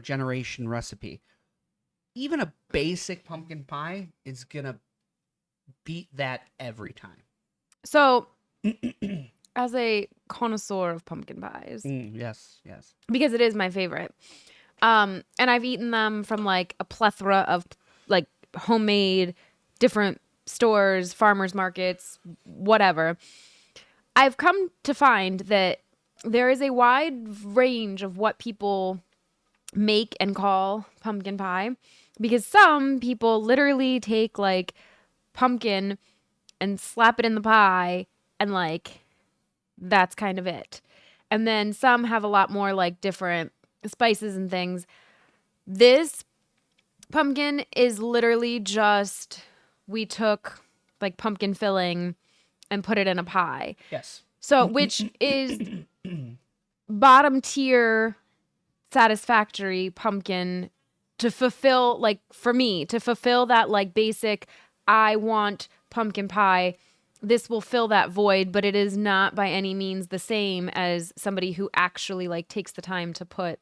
A: generation recipe. Even a basic pumpkin pie is gonna beat that every time.
B: So, as a connoisseur of pumpkin pies,
A: Yes.
B: because it is my favorite, and I've eaten them from like a plethora of like homemade, different stores, farmers markets, whatever. I've come to find that there is a wide range of what people make and call pumpkin pie, because some people literally take like pumpkin and slap it in the pie and like that's kind of it. And then some have a lot more like different spices and things. This pumpkin is literally just we took like pumpkin filling and put it in a pie.
A: Yes.
B: So, which is bottom tier satisfactory pumpkin to fulfill, like for me, to fulfill that like basic, I want pumpkin pie. This will fill that void, but it is not by any means the same as somebody who actually like takes the time to put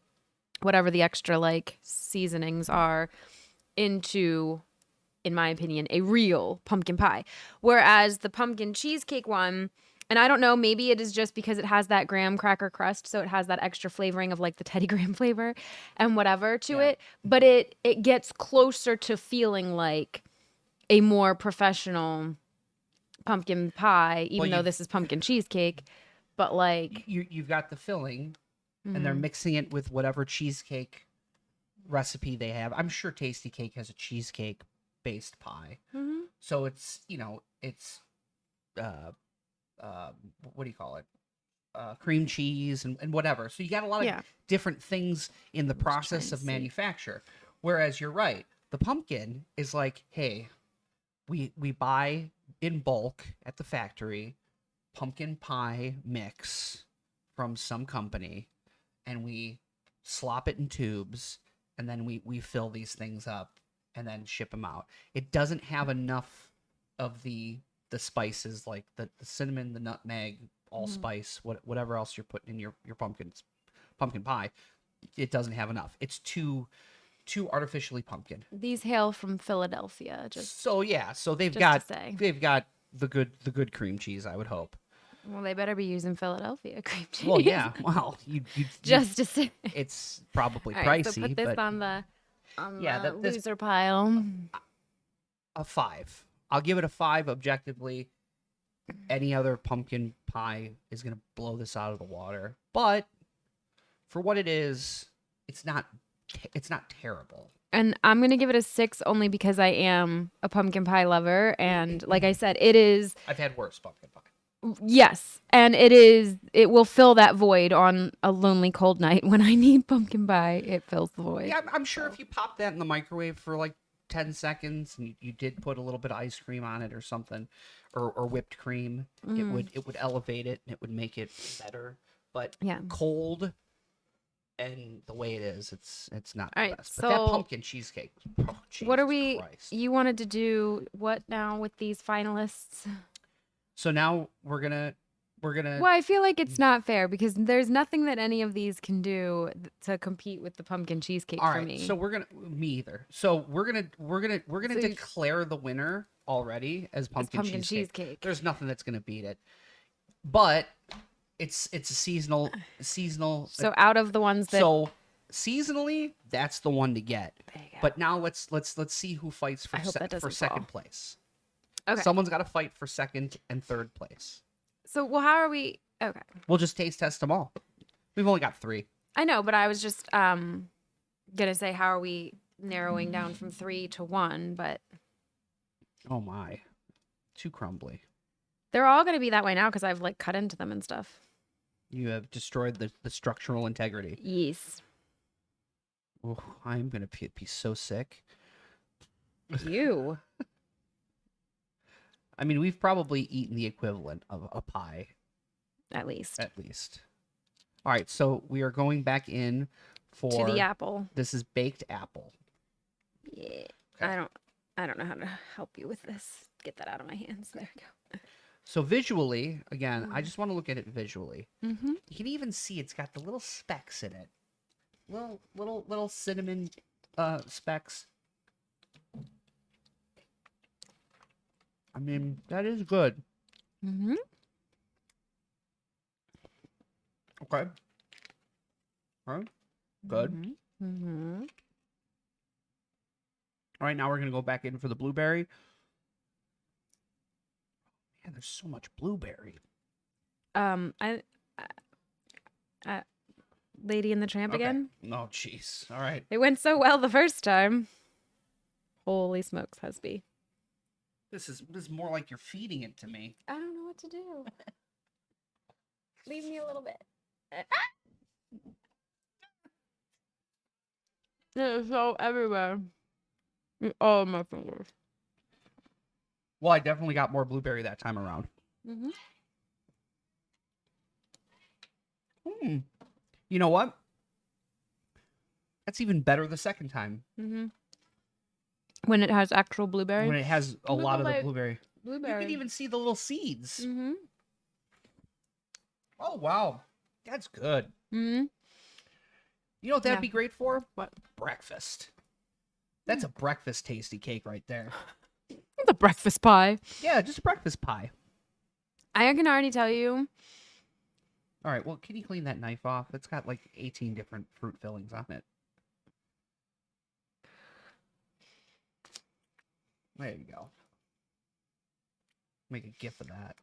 B: whatever the extra like seasonings are into, in my opinion, a real pumpkin pie. Whereas the pumpkin cheesecake one, and I don't know, maybe it is just because it has that graham cracker crust, so it has that extra flavoring of like the Teddy Graham flavor and whatever to it, but it gets closer to feeling like a more professional pumpkin pie, even though this is pumpkin cheesecake. But like
A: you've got the filling, and they're mixing it with whatever cheesecake recipe they have. I'm sure TastyKake has a cheesecake based pie, so it's what do you call it? Cream cheese and whatever. So you got a lot of different things in the process of manufacture. Whereas you're right, the pumpkin is like, hey, we buy in bulk at the factory pumpkin pie mix from some company, and we slop it in tubes, and then we fill these things up and then ship them out. It doesn't have enough of the spices like the cinnamon, the nutmeg, allspice, whatever else you're putting in your pumpkin pie. It doesn't have enough. It's too artificially pumpkin.
B: These hail from Philadelphia.
A: So they've got the good cream cheese, I would hope.
B: Well, they better be using Philadelphia cream cheese.
A: Well, yeah. Well, you
B: just to say
A: it's probably
B: all
A: pricey.
B: Right, so put this
A: but
B: on the loser pile.
A: A 5. I'll give it a 5 objectively. Any other pumpkin pie is going to blow this out of the water. But for what it is, it's not terrible.
B: And I'm going to give it a 6 only because I am a pumpkin pie lover. And like I said, it is...
A: I've had worse pumpkin pie.
B: Yes. And it will fill that void on a lonely cold night when I need pumpkin pie. It fills the void.
A: Yeah, I'm sure if you pop that in the microwave for like 10 seconds and you did put a little bit of ice cream on it or something, or whipped cream, it would elevate it and it would make it better. But cold and the way it is, it's not the best. But that pumpkin cheesecake,
B: what are we Christ. You wanted to do what now with these finalists?
A: So now we're gonna.
B: Well, I feel like it's not fair because there's nothing that any of these can do to compete with the pumpkin cheesecake for me.
A: So me either. So we're gonna declare the winner already as pumpkin cheesecake. There's nothing that's gonna beat it. But it's a seasonal.
B: So out of the ones that
A: seasonally, that's the one to get. But now let's see who fights for second place. Okay. Someone's got to fight for second and third place.
B: So, well, how are we? Okay.
A: We'll just taste test them all. We've only got 3.
B: I know, but I was just gonna say, how are we narrowing down from 3 to 1? But
A: oh my, too crumbly.
B: They're all going to be that way now because I've like cut into them and stuff.
A: You have destroyed the structural integrity.
B: Yes.
A: Oh, I'm going to be so sick.
B: You.
A: I mean, we've probably eaten the equivalent of a pie.
B: At least.
A: At least. All right, so we are going back in for...
B: To the apple.
A: This is baked apple.
B: Yeah.
A: Okay.
B: I don't know how to help you with this. Get that out of my hands. There we go.
A: So visually, again, I just want to look at it visually.
B: Mm-hmm.
A: You can even see it's got the little specks in it. Little cinnamon specks. I mean, that is good.
B: Mm-hmm.
A: Okay. All right. Good.
B: Mm-hmm. Mm-hmm.
A: All right, now we're going to go back in for the blueberry. Man, there's so much blueberry.
B: Lady and the Tramp again.
A: Oh, jeez. All right.
B: It went so well the first time. Holy smokes, husband.
A: This is more like you're feeding it to me.
B: I don't know what to do. Leave me a little bit. It's so everywhere. Oh, my fingers.
A: Well, I definitely got more blueberry that time around.
B: Mm-hmm.
A: You know what? That's even better the second time.
B: Mm-hmm. When it has actual blueberry.
A: When it has a lot of the
B: like
A: blueberry.
B: blueberry.
A: You can even see the little seeds.
B: Mm-hmm.
A: Oh, wow. That's good.
B: Mm-hmm.
A: You know what that'd
B: Yeah.
A: be great for?
B: What?
A: Breakfast. That's a breakfast tasty cake right there.
B: The breakfast pie.
A: Yeah, just a breakfast pie.
B: I can already tell you.
A: All right, well, can you clean that knife off? It's got like 18 different fruit fillings on it. There you go. Make a gif of that.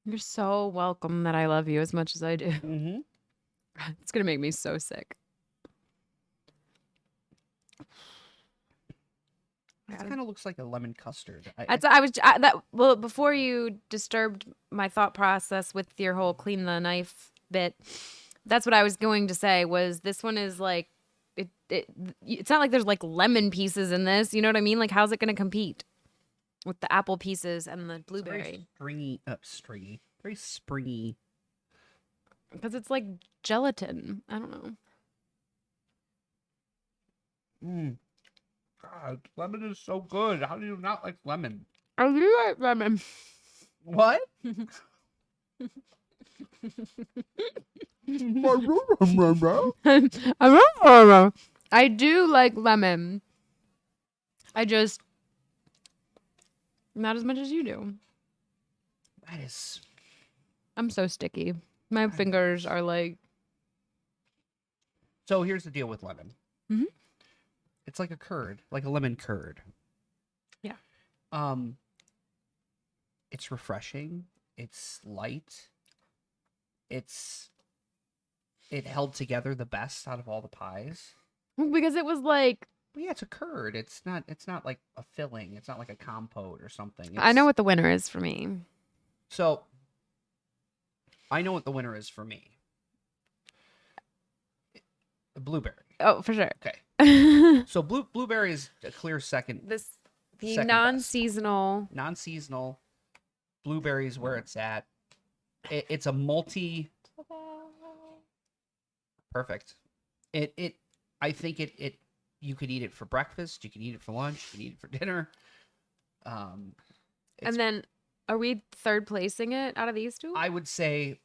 B: You're so welcome that I love you as much as I do.
A: Mm-hmm.
B: It's going to make me so sick.
A: It kind of looks like a lemon custard.
B: Before you disturbed my thought process with your whole clean the knife bit, that's what I was going to say was this one is like, it's not like there's like lemon pieces in this. You know what I mean? Like, how's it going to compete with the apple pieces and the blueberry?
A: Very springy.
B: Because it's like gelatin. I don't know.
A: God, lemon is so good. How do you not like lemon?
B: I do like lemon.
A: What?
B: I do like lemon. I just not as much as you do.
A: That is.
B: I'm so sticky. My fingers are like.
A: So here's the deal with lemon.
B: Mhm.
A: It's like a curd, like a lemon curd.
B: Yeah.
A: It's refreshing. It's light. It held together the best out of all the pies.
B: Because it was like.
A: But yeah, it's a curd. It's not like a filling. It's not like a compote or something.
B: I know what the winner is for me.
A: So I know what the winner is for me. Blueberry.
B: Oh, for sure.
A: Okay. So blueberry is a clear second.
B: The
A: Second
B: non-seasonal.
A: Non-seasonal. Blueberry is where it's at. It's a multi. Perfect. I think it. You could eat it for breakfast. You can eat it for lunch. You can eat it for dinner.
B: And then, are we third placing it out of these two?
A: I would say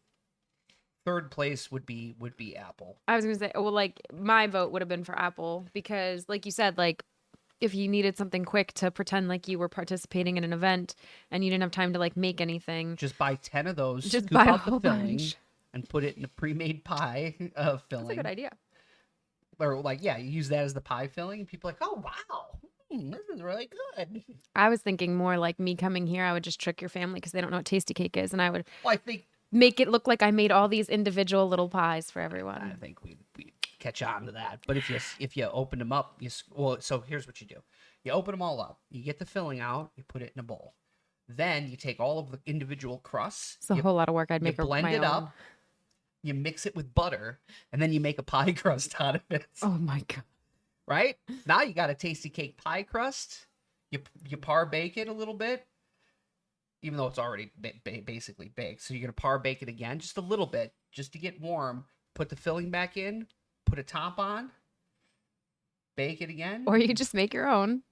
A: third place would be apple.
B: I was gonna say, well, like my vote would have been for apple because, like you said, like if you needed something quick to pretend like you were participating in an event and you didn't have time to like make anything,
A: just buy 10 of those.
B: Just
A: scoop
B: buy a
A: out the
B: whole
A: filling
B: bunch.
A: and put it in a pre-made pie filling.
B: That's a good idea.
A: Or like, yeah, you use that as the pie filling, and people are like, oh wow, this is really good.
B: I was thinking more like me coming here, I would just trick your family because they don't know what TastyKake is, and I would
A: Well, I think
B: make it look like I made all these individual little pies for everyone.
A: I think we catch on to that. But if you open them up, so here's what you do: you open them all up, you get the filling out, you put it in a bowl, Then you take all of the individual crusts,
B: It's a whole lot of work. I'd
A: you
B: make
A: blend
B: my
A: it
B: own.
A: up, you mix it with butter, and then you make a pie crust out of it.
B: Oh my God.
A: Right? Now you got a tasty cake pie crust. You par bake it a little bit, even though it's already basically baked. So you're gonna par bake it again, just a little bit, just to get warm. Put the filling back in, put a top on, bake it again.
B: Or you could just make your own.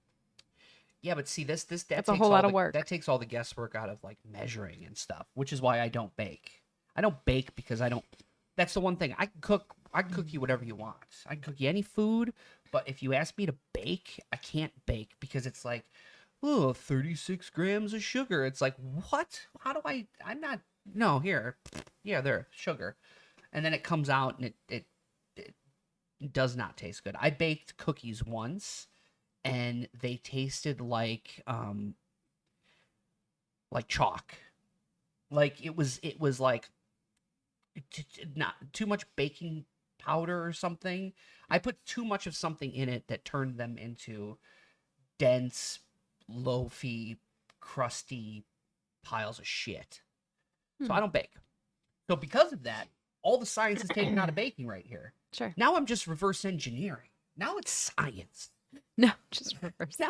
A: Yeah, but see that
B: That's a
A: takes
B: whole lot
A: all
B: of
A: the
B: work.
A: that takes all the guesswork out of like measuring and stuff, which is why I don't bake. I don't bake because I don't. That's the one thing I can cook. I can cook you whatever you want. I can cook you any food, but if you ask me to bake, I can't bake because it's like, oh, 36 grams of sugar. It's like, what? How do I? I'm not. No, here, yeah, there, sugar, and then it comes out and it does not taste good. I baked cookies once and they tasted like chalk. Like it was like not too much baking powder or something. I put too much of something in it that turned them into dense, loafy, crusty piles of shit. So I don't bake. So because of that, all the science is taken out of baking right here.
B: Sure.
A: Now I'm just reverse engineering. Now it's science.
B: No, just reverse.
A: Now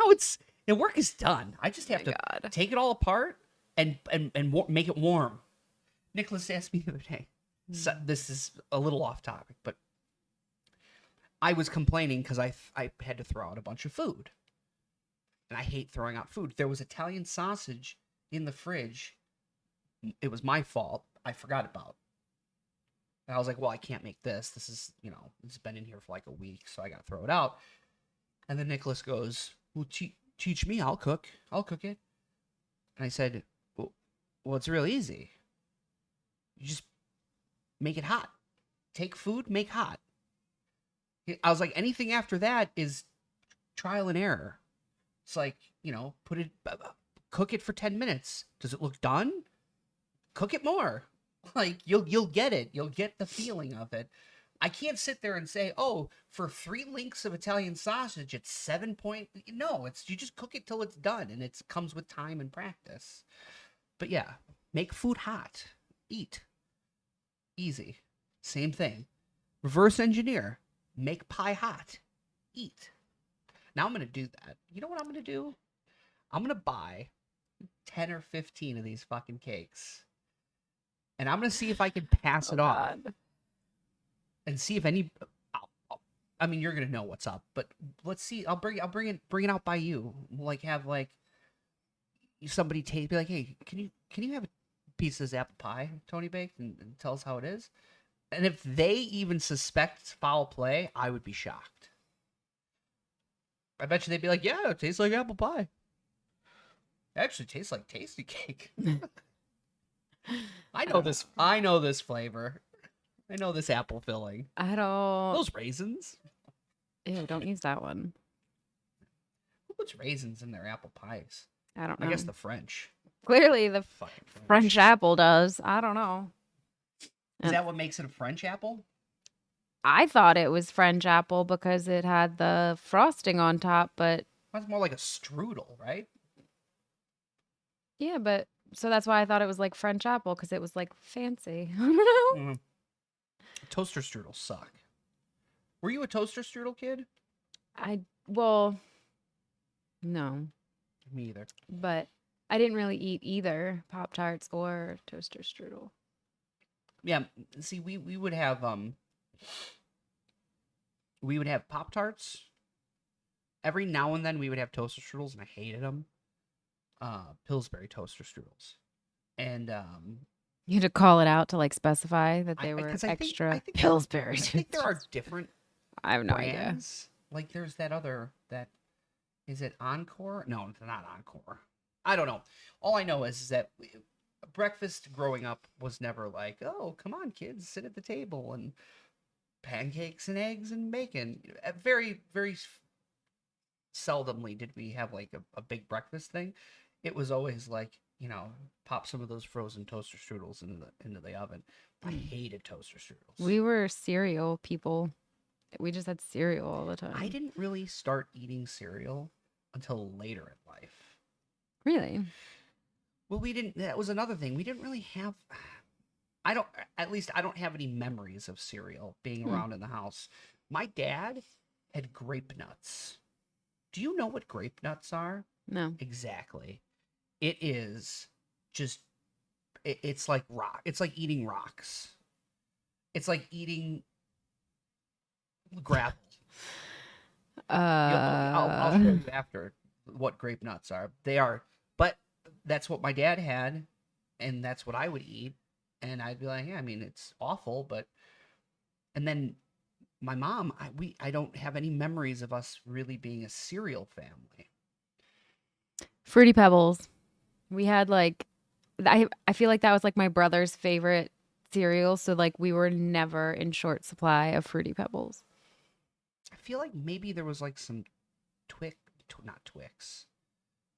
A: the work is done. I just have to
B: God.
A: take it all apart and make it warm. Nicholas asked me the other day. So this is a little off topic, but I was complaining because I had to throw out a bunch of food, and I hate throwing out food. There was Italian sausage in the fridge. It was my fault. I forgot about. And I was like, well, I can't make this. This is, it's been in here for like a week, so I got to throw it out. And then Nicholas goes, well, teach me. I'll cook. I'll cook it. And I said, well, it's real easy. You just make it hot. Take food, make hot. I was like, anything after that is trial and error. It's like, cook it for 10 minutes. Does it look done? Cook it more. Like you'll get it. You'll get the feeling of it. I can't sit there and say, oh, for 3 links of Italian sausage, it's 7 point. No, you just cook it till it's done, and it comes with time and practice. But yeah, make food hot. Eat. Easy. Same thing. Reverse engineer. Make pie hot. Eat. Now I'm going to do that. You know what I'm going to do? I'm going to buy 10 or 15 of these fucking cakes. And I'm going to see if I can pass it off. And see if any... I mean, you're going to know what's up. But let's see. I'll bring it out by you. We'll have somebody taste... Be like, hey, can you have a piece of this apple pie Tony baked and tell us how it is? And if they even suspect foul play, I would be shocked. I bet you they'd be like, yeah, it tastes like apple pie. It actually tastes like TastyKake. I know this flavor. I know this apple filling.
B: I don't.
A: Those raisins.
B: Ew, don't use that one.
A: Who puts raisins in their apple pies?
B: I don't know.
A: I guess the French.
B: Clearly the
A: Fucking
B: French apple does. I don't know.
A: Is that what makes it a French apple?
B: I thought it was French apple because it had the frosting on top, but...
A: That's more like a strudel, right?
B: Yeah, but... So that's why I thought it was like French apple, because it was like fancy. I don't know.
A: Mm. Toaster strudels suck. Were you a toaster strudel kid?
B: Well, no.
A: Me either.
B: But I didn't really eat either Pop-Tarts or toaster strudel.
A: Yeah, see, we would have Pop-Tarts. Every now and then we would have toaster strudels, and I hated them. Pillsbury toaster strudels, and
B: you had to call it out to specify that they were extra.
A: I think
B: Pillsbury.
A: I think there are different.
B: I have no
A: brands. Idea. Like there's that is it Encore? No, it's not Encore. I don't know. All I know is that breakfast growing up was never like, oh, come on, kids, sit at the table and pancakes and eggs and bacon. Very, very seldomly did we have a big breakfast thing. It was always pop some of those frozen toaster strudels into the oven. I hated toaster strudels.
B: We were cereal people. We just had cereal all the time.
A: I didn't really start eating cereal until later in life.
B: Really?
A: Well, we didn't. That was another thing. We didn't really have. I don't. At least I don't have any memories of cereal being
B: Hmm.
A: around in the house. My dad had grape nuts. Do you know what grape nuts are?
B: No.
A: Exactly. It is just. It's like rock. It's like eating rocks. It's like eating gravel. I'll show
B: Uh,
A: you after what grape nuts are. They are, but that's what my dad had, and that's what I would eat, and I'd be like, yeah, I mean, it's awful, but and then my mom, I don't have any memories of us really being a cereal family.
B: Fruity Pebbles. We had like I feel like that was like my brother's favorite cereal, so like we were never in short supply of Fruity Pebbles.
A: I feel like maybe there was like some Twix, not Twix.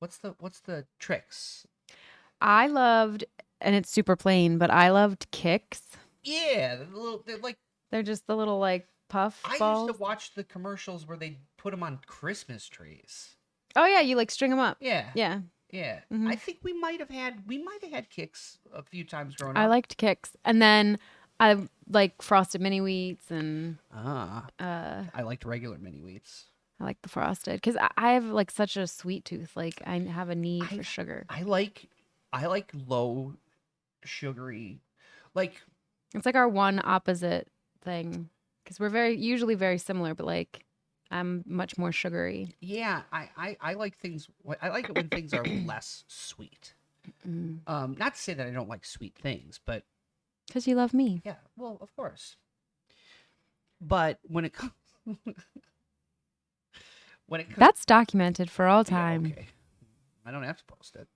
A: What's the tricks?
B: I loved, and it's super plain, but I loved Kicks.
A: Yeah, they're like
B: They're just the little like puff
A: I used to
B: balls.
A: watch the commercials where they put them on Christmas trees.
B: Oh yeah, you like string them up.
A: Yeah,
B: Yeah.
A: yeah.
B: Hmm.
A: I think we might have had kicks a few times growing
B: I
A: up.
B: liked Kicks, and then I like frosted mini wheats, and
A: Ah, I liked regular mini wheats.
B: I like the frosted because I have like such a sweet tooth. Like I have a need
A: I
B: for sugar.
A: I like I like low sugary, like
B: It's like our one opposite thing because we're usually very similar, but like I'm much more sugary.
A: yeah. I like things. I like it when things are less sweet.
B: Mm.
A: Not to say that I don't like sweet things, but
B: Because you love me.
A: yeah. Well, of course. But when it comes,
B: That's documented for all
A: yeah,
B: time.
A: okay. I don't have to post it.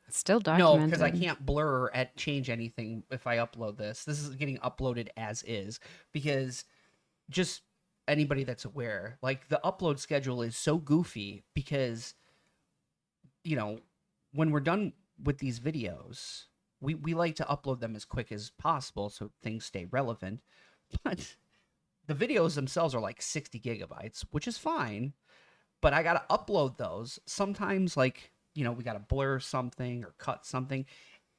B: It's still
A: No, because I
B: documented.
A: can't blur at change anything if I upload this. This is getting uploaded as is because just anybody that's aware, like the upload schedule is so goofy because you know when we're done with these videos, we like to upload them as quick as possible so things stay relevant. But the videos themselves are like 60 gigabytes, which is fine. But I gotta upload those. Sometimes, like we gotta blur something or cut something.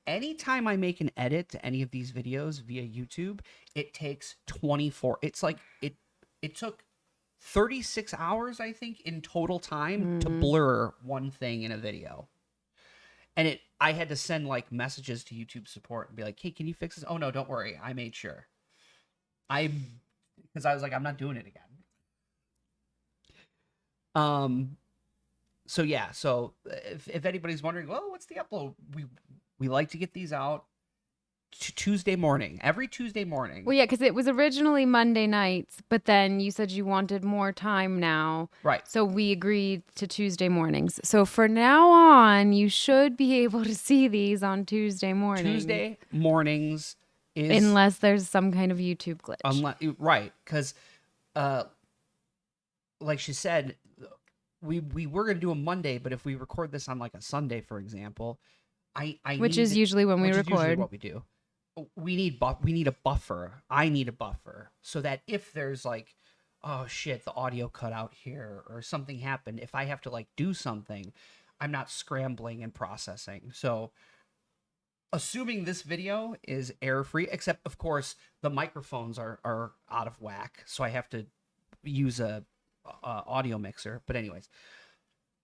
A: Anytime I make an edit to any of these videos via YouTube, it takes 24. It's like it took 36 hours, I think, in total time to
B: Hmm.
A: blur one thing in a video. And I had to send like messages to YouTube support and be like, "Hey, can you fix this?" "Oh no, don't worry. I made sure." I because I was like, "I'm not doing it again." Um so yeah, so if anybody's wondering, well, what's the upload? We like to get these out Tuesday morning, every Tuesday morning.
B: Well, yeah, because it was originally Monday nights, but then you said you wanted more time now.
A: Right.
B: So we agreed to Tuesday mornings. So for now on, you should be able to see these on Tuesday mornings,
A: Tuesday mornings is
B: unless there's some kind of YouTube glitch.
A: unless right because uh like she said, we were gonna do a Monday, but if we record this on like a Sunday, for example, I
B: Which is
A: need
B: usually when we
A: which is usually
B: record.
A: what we do. We need a buffer. I need a buffer so that if there's like, oh shit, the audio cut out here or something happened, if I have to like do something, I'm not scrambling and processing. So assuming this video is error free, except of course the microphones are out of whack, so I have to use a audio mixer. But anyways,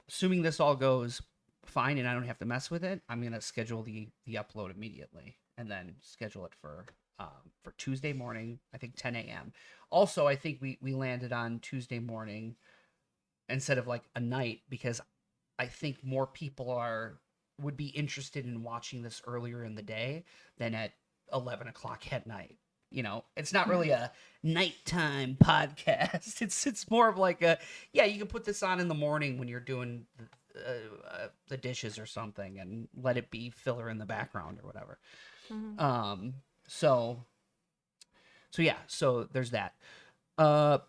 A: assuming this all goes fine and I don't have to mess with it, I'm gonna schedule the upload immediately and then schedule it for Tuesday morning. I think 10 a.m. Also, I think we landed on Tuesday morning instead of like a night because I think more people would be interested in watching this earlier in the day than at 11 o'clock at night. It's not really a nighttime podcast. It's more of like yeah, you can put this on in the morning when you're doing the dishes or something and let it be filler in the background or whatever.
B: Mhm.
A: Um, so yeah, so there's that. Uh,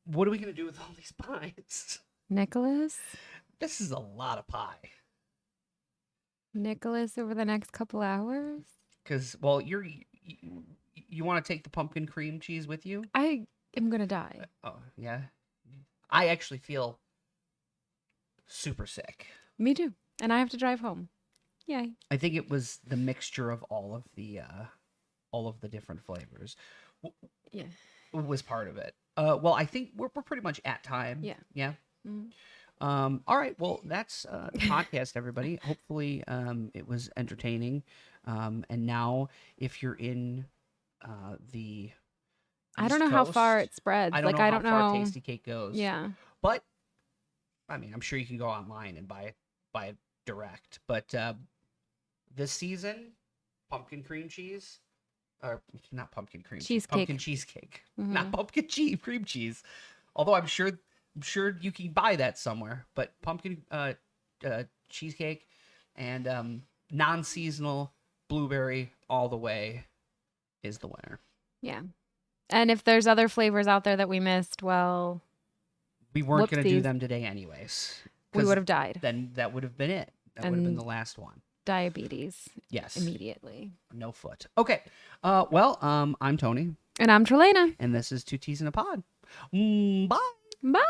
A: what are we gonna do with all these pies?
B: Nicholas?
A: This is a lot of pie.
B: Nicholas over the next couple hours?
A: Because well, you want to take the pumpkin cream cheese with you?
B: I am going to die.
A: Oh yeah, I actually feel super sick.
B: Me too. And I have to drive home. Yay.
A: I think it was the mixture of all of the different flavors
B: Yeah.
A: was part of it. Well, I think we're pretty much at time.
B: Yeah.
A: Yeah.
B: Mhm.
A: All right. Well, that's the podcast, everybody. Hopefully, it was entertaining. And now, if you're in the
B: I don't
A: East
B: know how far
A: Coast,
B: it spreads.
A: I don't
B: Like,
A: know
B: I
A: how
B: don't
A: far
B: know.
A: TastyKake goes.
B: Yeah.
A: But I mean, I'm sure you can go online and buy it direct. But this season, pumpkin cream cheese, or not pumpkin cream cheese,
B: Cheesecake.
A: pumpkin cheesecake, not
B: Mhm.
A: pumpkin cream cheese. Although I'm sure you can buy that somewhere. But pumpkin cheesecake and non-seasonal blueberry all the way is the winner.
B: Yeah. And if there's other flavors out there that we missed, well,
A: We weren't going to do
B: whoopsies.
A: them today anyways.
B: We
A: 'cause
B: would have died.
A: Then that would have been it. That would have been
B: And
A: the last one.
B: diabetes
A: Yes.
B: immediately.
A: No foot. Okay. Well, I'm Tony.
B: And I'm Tralana.
A: And this is Two Teas in a Pod. Bye.
B: Bye.